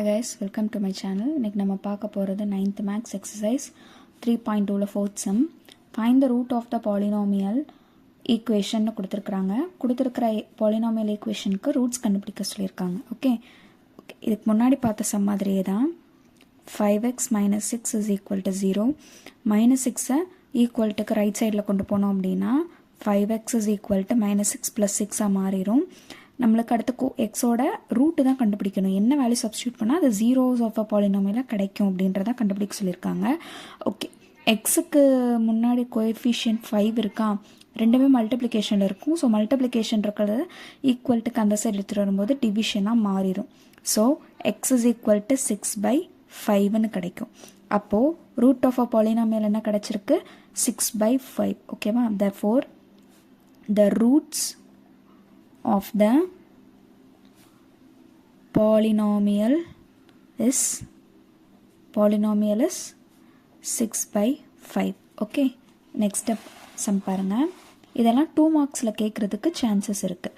guys, welcome to my channel. இன்னைக்கு நம்ம பார்க்க போறது 9th max exercise 3.2ல 4th sum. Find the root of the polynomial equation னு கொடுத்திருக்காங்க. கொடுத்திருக்கிற polynomial equationக்கு roots கண்டுபிடிக்க சொல்லிருக்காங்க. ஓகே. இதுக்கு முன்னாடி பார்த்த sum மாதிரியே தான் 5x minus 6 is equal to 0. minus 6 equal to right sideல கொண்டு போனோம் அப்படின்னா 5x is equal to minus 6 plus 6 மாறிரும். நம்மளுக்கு அடுத்து x ஓட ரூட் தான் கண்டுபிடிக்கணும். என்ன வேல்யூ சப்ஸ்டியூட் பண்ணால் அது ஜீரோஸ் ஆஃப் அ பாலினாமியலாக கிடைக்கும் அப்படின்றத கண்டுபிடிக்க சொல்லியிருக்காங்க. ஓகே, எக்ஸுக்கு முன்னாடி கோஎஃபிஷியன்ட் 5 இருக்கா, ரெண்டுமே மல்டிப்ளிகேஷனில் இருக்கும். ஸோ மல்டிப்ளிகேஷன் இருக்கிறது ஈக்குவல்ட்டுக்கு அந்த சைடு எடுத்துகிட்டு வரும்போது டிவிஷனாக மாறிடும். So x is equal to 6/5ன்னு கிடைக்கும். அப்போது ரூட் ஆஃப் அ பாலினாமியல் என்ன கிடைச்சிருக்கு, 6/5. ஓகேவா? therefore the roots of the polynomial is 6/5. Okay, next step sum பாருங்க. இதெல்லாம் 2 மார்க்ஸில் கேட்குறதுக்கு சான்சஸ் இருக்குது.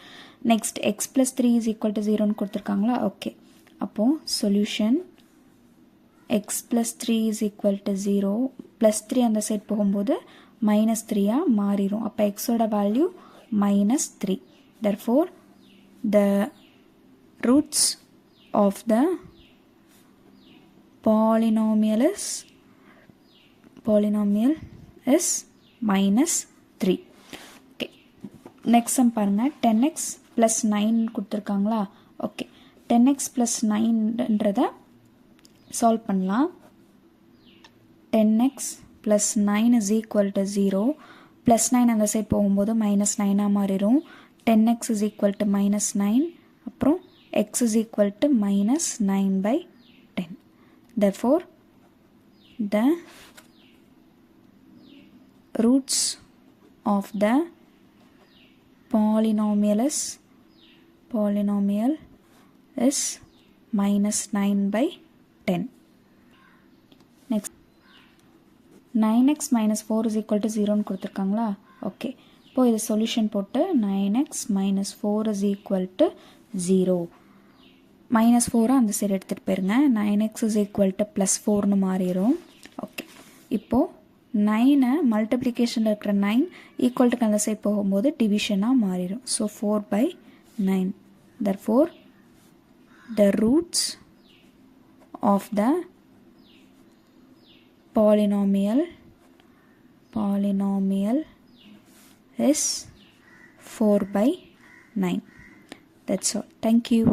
Next x plus 3 is equal to 0ன்னு கொடுத்துருக்காங்களா. ஓகே, அப்போது solution x plus 3 is equal to 0 plus 3 அந்த சைட் போகும்போது -3 மாறிடும். அப்போ எக்ஸோட value -3. Therefore, the roots of the polynomial is -3. Okay. Next sum பாருங்க. 10x plus 9 கொடுத்துருக்காங்களா. ஓகே, 10x plus 9ன்றத சால்வ் பண்ணலாம். 10x plus 9 is equal to 0. plus 9 அந்த side போகும்போது -9 மாறிடும். 10x is equal to -9. அப்புறம் x is equal to -9/10. Therefore, the roots of the polynomial is -9/10. Next, 9x minus 4 is equal to 0ன்னு கொடுத்துருக்காங்களா. Okay, இப்போ இது solution போட்டு 9x minus 4 is equal to 0. -4 அந்த side எடுத்துகிட்டு போயிருங்க. 9x is equal to +4ன்னு மாறிடும். Okay, இப்போது 9 மல்டிப்ளிகேஷனில் இருக்கிற 9 ஈக்குவல்ட்டுக்கு அந்த சைடு போகும்போது டிவிஷனாக மாறிடும். So 4/9. therefore the roots of the polynomial is 4/9. That's all. Thank you.